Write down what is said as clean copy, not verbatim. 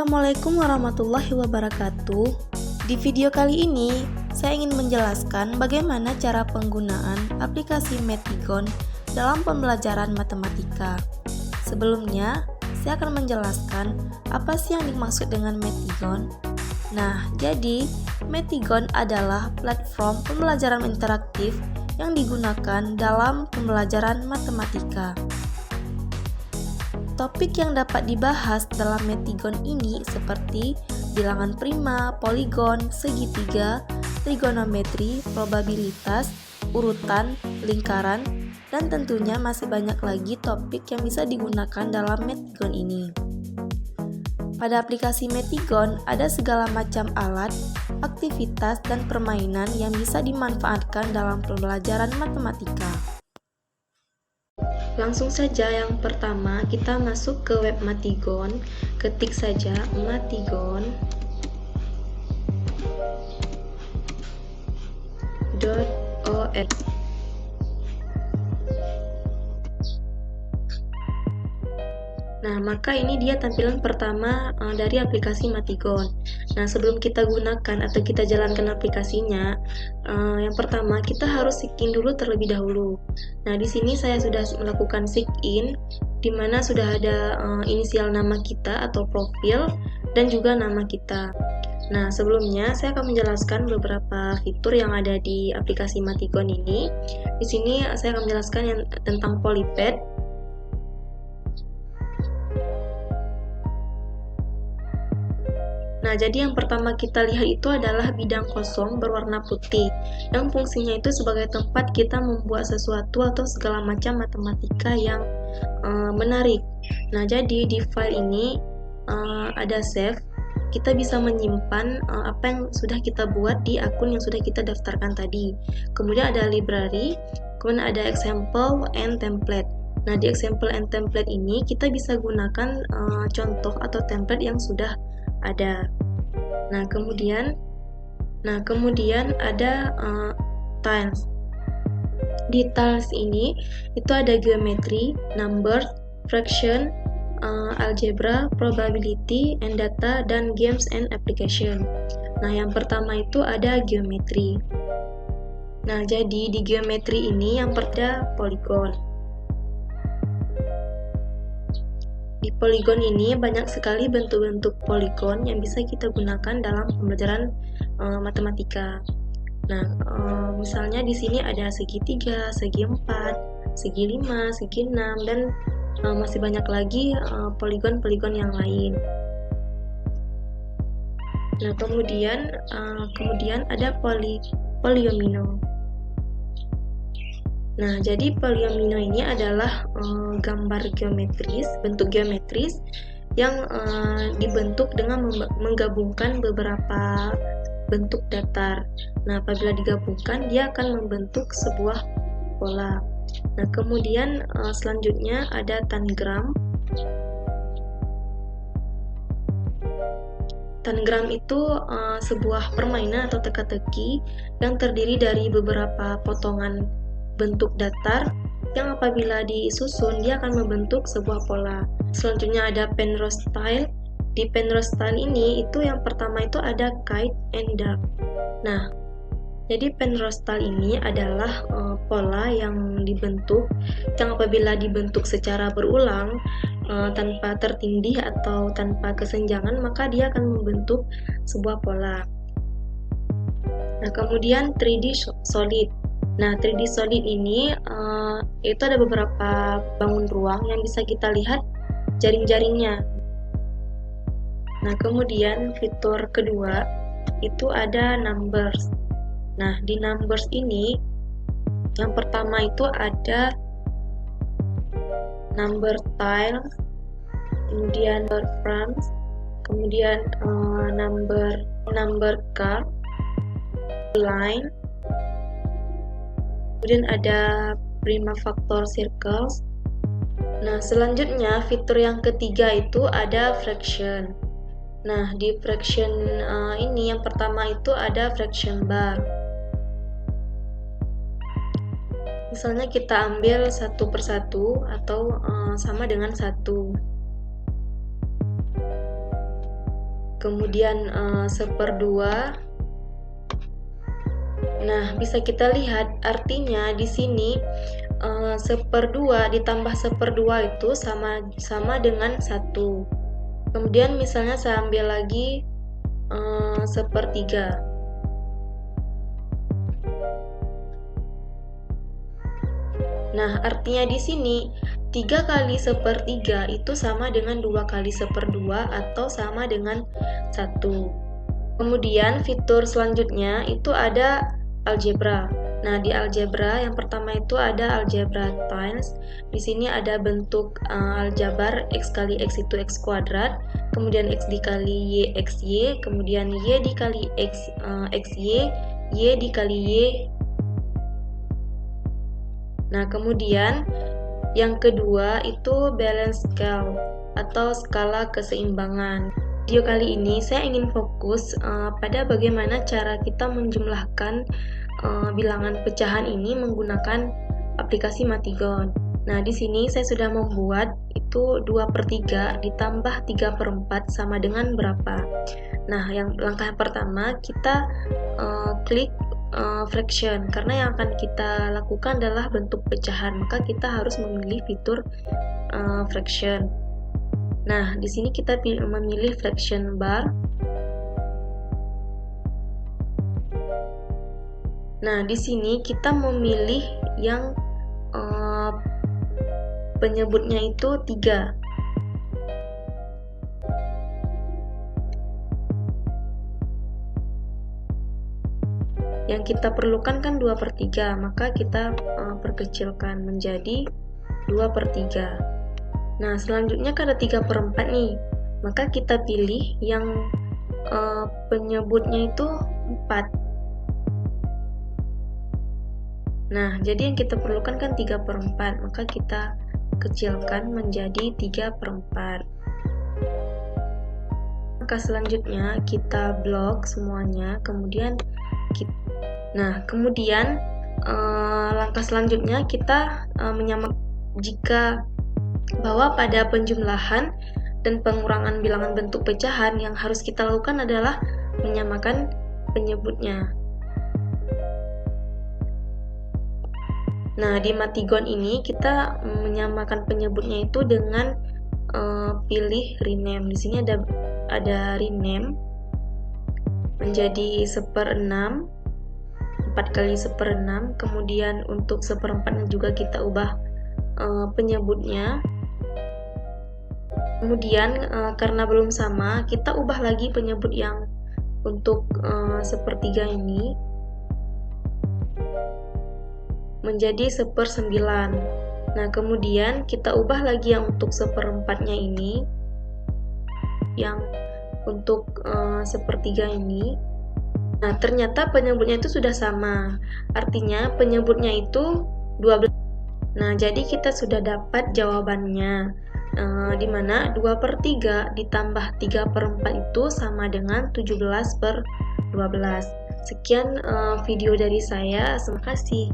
Assalamualaikum warahmatullahi wabarakatuh. Di video kali ini, saya ingin menjelaskan bagaimana cara penggunaan aplikasi Metigon dalam pembelajaran matematika. Sebelumnya, saya akan menjelaskan apa sih yang dimaksud dengan Metigon. Nah, jadi Metigon adalah platform pembelajaran interaktif yang digunakan dalam pembelajaran matematika. Topik yang dapat dibahas dalam Metigon ini seperti bilangan prima, poligon, segitiga, trigonometri, probabilitas, urutan, lingkaran, dan tentunya masih banyak lagi topik yang bisa digunakan dalam Metigon ini. Pada aplikasi Metigon ada segala macam alat, aktivitas, dan permainan yang bisa dimanfaatkan dalam pembelajaran matematika. Langsung saja, yang pertama kita masuk ke web Metigon, ketik saja matigon.org. Nah, maka ini dia tampilan pertama dari aplikasi Metigon. Nah, sebelum kita gunakan atau kita jalankan aplikasinya, yang pertama kita harus sign in dulu terlebih dahulu. Nah, di sini saya sudah melakukan sign in, di mana sudah ada inisial nama kita atau profil dan juga nama kita. Nah, sebelumnya saya akan menjelaskan beberapa fitur yang ada di aplikasi Metigon ini. Di sini saya akan menjelaskan yang tentang polypad. Nah, jadi yang pertama kita lihat itu adalah bidang kosong berwarna putih, yang fungsinya itu sebagai tempat kita membuat sesuatu atau segala macam matematika yang menarik. Nah, jadi di file ini ada save, kita bisa menyimpan apa yang sudah kita buat di akun yang sudah kita daftarkan tadi. Kemudian ada library, kemudian ada example and template. Nah, di example and template ini kita bisa gunakan contoh atau template yang sudah ada. Nah, kemudian ada tiles. Di tiles ini itu ada geometry, numbers, fraction, algebra, probability, and data, dan games and application. Nah, yang pertama itu ada geometry. Nah, jadi di geometry ini yang pertama poligon. Di poligon ini banyak sekali bentuk-bentuk poligon yang bisa kita gunakan dalam pembelajaran matematika. Nah, misalnya di sini ada segitiga, segi 4, segi 5, segi 6, dan masih banyak lagi poligon-poligon yang lain. Nah, kemudian ada polyomino. Nah, jadi polyomino ini adalah gambar geometris, bentuk geometris yang dibentuk dengan menggabungkan beberapa bentuk datar. Nah, apabila digabungkan, dia akan membentuk sebuah pola. Nah, kemudian selanjutnya ada tangram. Tangram itu sebuah permainan atau teka-teki yang terdiri dari beberapa potongan bentuk datar yang apabila disusun dia akan membentuk sebuah pola. Selanjutnya ada Penrose style. Di Penrose style ini itu yang pertama itu ada kite and duck. Nah, jadi Penrose style ini adalah pola yang dibentuk yang apabila dibentuk secara berulang tanpa tertindih atau tanpa kesenjangan, maka dia akan membentuk sebuah pola. Nah, kemudian 3D solid. Nah, 3D solid ini itu ada beberapa bangun ruang yang bisa kita lihat jaring-jaringnya. Nah, kemudian fitur kedua itu ada numbers. Nah, di numbers ini yang pertama itu ada number tile, kemudian number frames, kemudian number card, line, kemudian ada prima factor circles. Nah, selanjutnya fitur yang ketiga itu ada fraction. Nah, di fraction ini yang pertama itu ada fraction bar. Misalnya kita ambil satu persatu atau sama dengan 1. kemudian 1/2. Nah, bisa kita lihat artinya di sini 1/2 ditambah 1/2 itu sama dengan 1. Kemudian misalnya saya ambil lagi 1/3. Nah, artinya di sini 3 kali 1/3 itu sama dengan 2 kali 1/2 atau sama dengan 1. Kemudian fitur selanjutnya itu ada algebra. Nah, di algebra yang pertama itu ada algebra times. Di sini ada bentuk aljabar x kali x itu x kuadrat, kemudian x dikali y x y, kemudian y dikali x y dikali y. Nah, kemudian yang kedua itu balance scale atau skala keseimbangan. Video kali ini saya ingin fokus pada bagaimana cara kita menjumlahkan bilangan pecahan ini menggunakan aplikasi Matigon. Nah, di sini saya sudah membuat itu 2/3 ditambah 3/4 sama dengan berapa. Nah, langkah pertama kita klik fraction, karena yang akan kita lakukan adalah bentuk pecahan, maka kita harus memilih fitur fraction. Nah, di sini kita memilih fraction bar. Nah, di sini kita memilih yang penyebutnya itu 3. Yang kita perlukan kan 2/3, maka kita perkecilkan menjadi 2/3. Nah, selanjutnya kan ada 3/4 nih, maka kita pilih yang penyebutnya itu 4. Nah, jadi yang kita perlukan kan 3/4, maka kita kecilkan menjadi 3/4. Langkah selanjutnya kita blok semuanya, kemudian langkah selanjutnya kita menyamakan jika bahwa pada penjumlahan dan pengurangan bilangan bentuk pecahan yang harus kita lakukan adalah menyamakan penyebutnya. Nah, di Matigon ini kita menyamakan penyebutnya itu dengan pilih rename. Di sini ada rename menjadi 1/6, 4 kali 1/6. Kemudian untuk 1/4 juga kita ubah penyebutnya. Kemudian karena belum sama, kita ubah lagi penyebut yang untuk 1/3 ini menjadi 1/9. Nah, kemudian kita ubah lagi yang untuk 1/4-nya ini, yang untuk 1/3 ini. Nah, ternyata penyebutnya itu sudah sama, artinya penyebutnya itu 12. Nah, jadi kita sudah dapat jawabannya, di mana 2/3 ditambah 3/4 itu sama dengan 17/12. Sekian video dari saya, terima kasih.